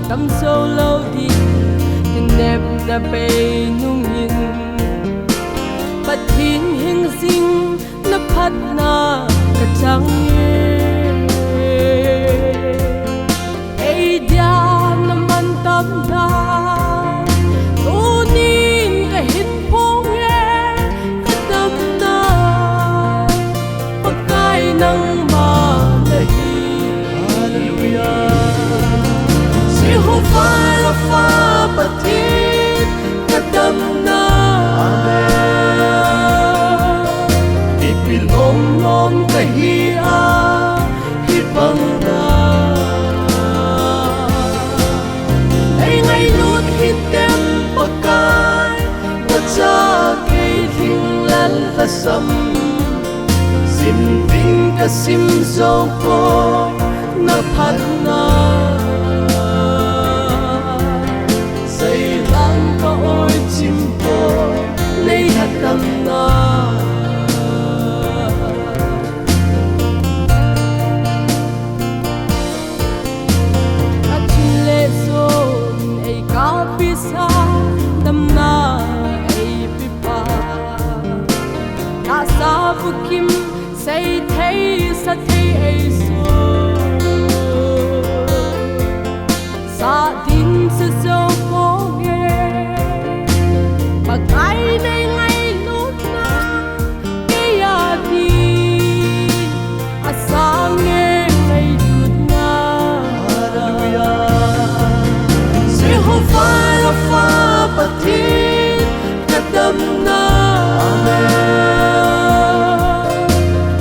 tâm sâu lâu đi tình đẹp đã bay nung nhìn bát thiên hình sinh nó phát na cả trăng ấy dia năm ăn tâm ta tu nín cái hít phong nghe cái tâm ta bất cái nắng mà đây hallelujah Jehovah Rapha Patit Kadamna Ipilom nom kahia Hipangna Ay ngay lut hitem pakai Baca kay thinglan kasam Sim ving kasim zoko Na padna lấy hạt tâm na các chuyện lệ dồn ấy cá pisa tâm na ấy pipa ta sa phụ kim say thấy sa thấy ấy so sa tin sa dâu phố nghe và cái này ngay lúc na cái ya đi sang nghe ngay lúc na hallelujah Jehovah Rapha Patit Kadamna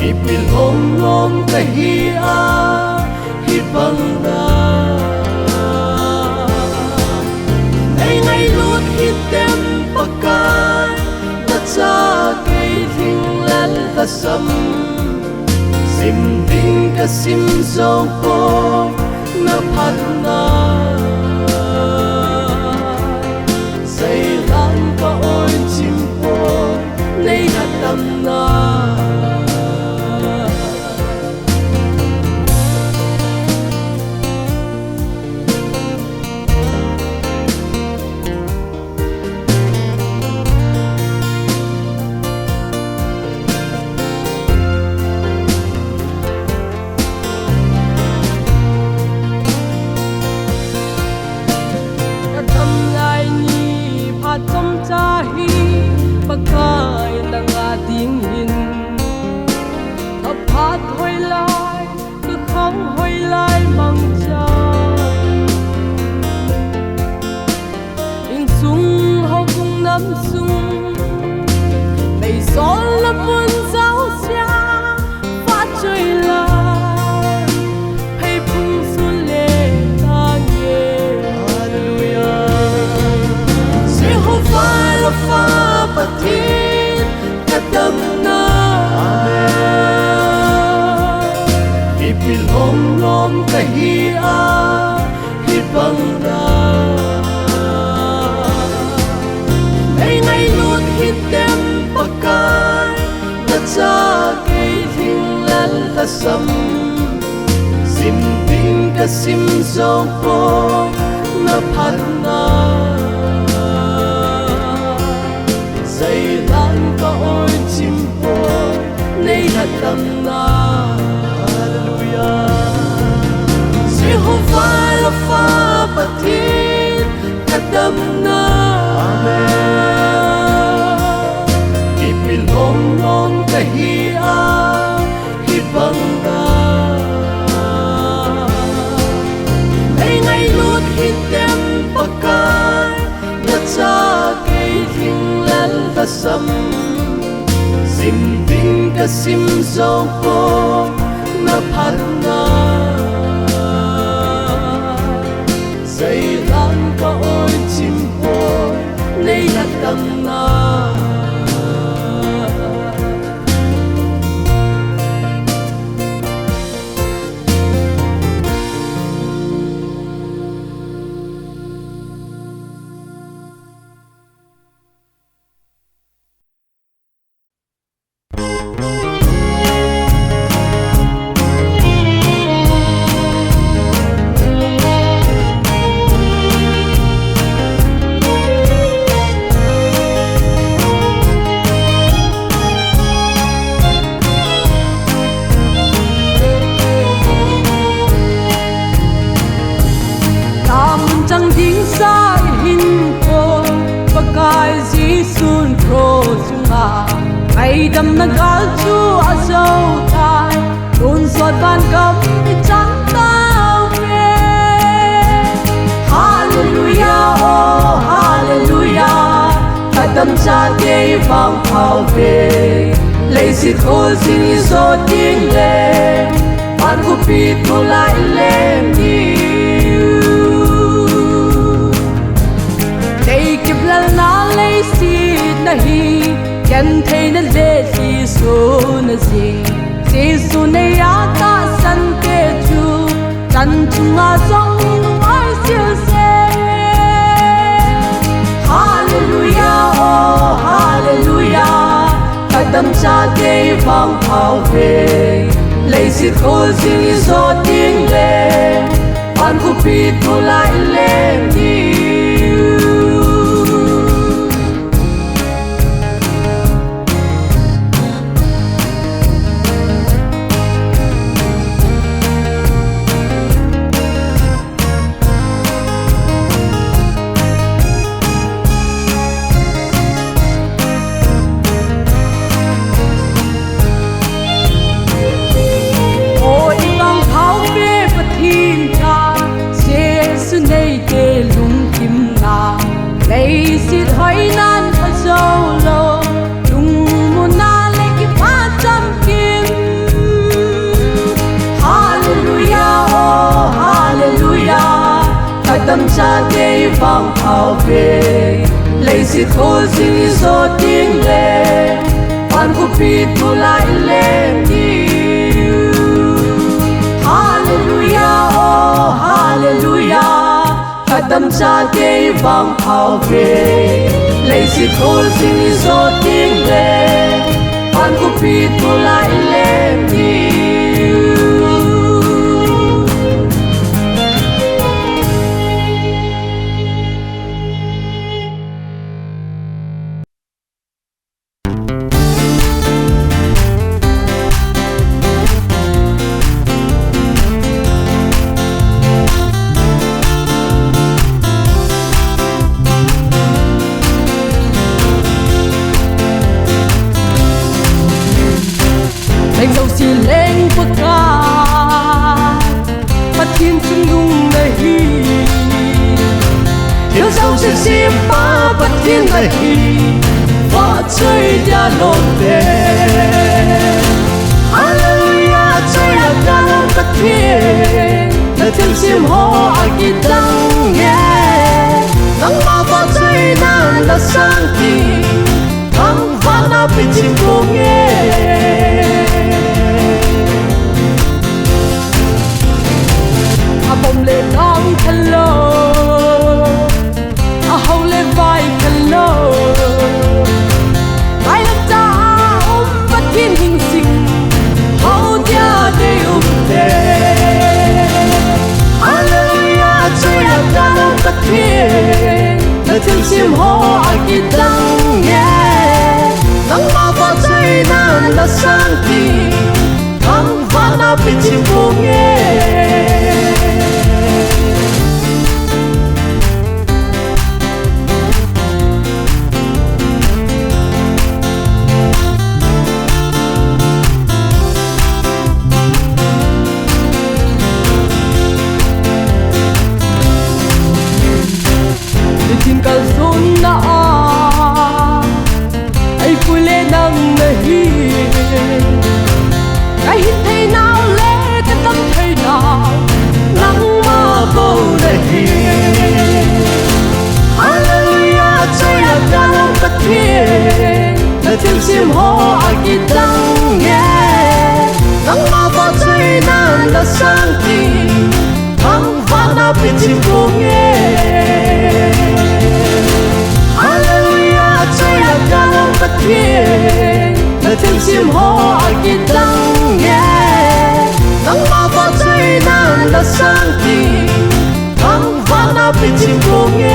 Ipilom nom kahia hibangna ay ngay lut hitem pakai baca kay thinglan kasam sim ving kasim zoko na padna say lang ka oi chimpo lấy hạt tâm na trong cha hi pakai langa ding hin thập phát hồi lại cứ không hồi lại bằng cha in sung hậu cung nắm sung đầy gió là buồn giáo xa phát trời lại hay phung xuân lệ ta nghe Jehovah Rapha Patit Kadamna Ipilom nom kahia Hibangna ay ngay lut hitem pakai Baca kay thinglan kasam Sim ving kasim zoko na padna say lang ka oi chimpo lấy hạt tâm na hallelujah Jehovah Rapha Patit Kadamna Ipilom nom kahia hibangna ay ngay lut hitem pakai baca kay thinglan kasam sim ving kasim zoko na padna say lang ka oi chimpo sa hin ko pakai Gisun pro sunga ai dam na gal chu azau thai tun sot ban kam mi chan tao nghe hallelujah oh hallelujah ta dam cha ke vang phao về lấy sự khôn xin gió tiếng lên bạn của phi thu lại lên nhiều đây kịp là na lấy xịt na hi chân thấy na dễ chỉ số na gì chỉ số này á ta sân kê chu chân chung à trong ai siêu xe hallelujah oh hallelujah ta đâm cha cây vang phao về lấy sự khôn xin gió tiếng lên bạn của phi thu lại lên nhiều lấy xịt hỏi nan ở sâu lâu đúng muốn na lấy cái phá trăm kim hallelujah oh hallelujah ta tâm cha cây vang phao về lấy xịt khôn xin gió tiếng lên bạn của phi thu lại lên nhiều hallelujah oh hallelujah ta tâm cha cây vang phao về lấy sự khôn xin gió tiếng lên bạn của phi thu lại lên nhiều anh dâu xì lên quốc ca bắt thiên chung đung đầy thiếu dâu xì xì ba bắt thiên đầy vợ chơi đã lộn về hallelujah chơi là đang bắt thiên là thiên xiêm hò ai kỳ tăng nghe nắng mà vợ chơi nàng là sang kỳ thắng và na bị chim cô nghe bông lên nắng thân lô hồng lên vai thân lô ai làm ta bắt thiên hình sinh hậu gia để đề hallelujah chơi là ta bắt thiên là thiên xiêm hò ai kỳ tăng nghe nắng mà vợ chơi nàng là sang kỳ thắng và na bị chim vô nghe tin cả run na ai vui lên nắng này ai hít thấy nào lẽ ta tâm thấy nào nắng mơ bầu này hallelujah chơi là đang bắt thiên là thiên xiêm hò ai kỳ tăng nghe nắng mơ bầu chơi nàng là sang kỳ thắng và na bị chim cô nghe hallelujah chơi là đang bắt thiên là thiên xiêm hò ai kỳ tăng nghe nắng mà vợ chơi nàng là sang kỳ thắng và na bị chim cô nghe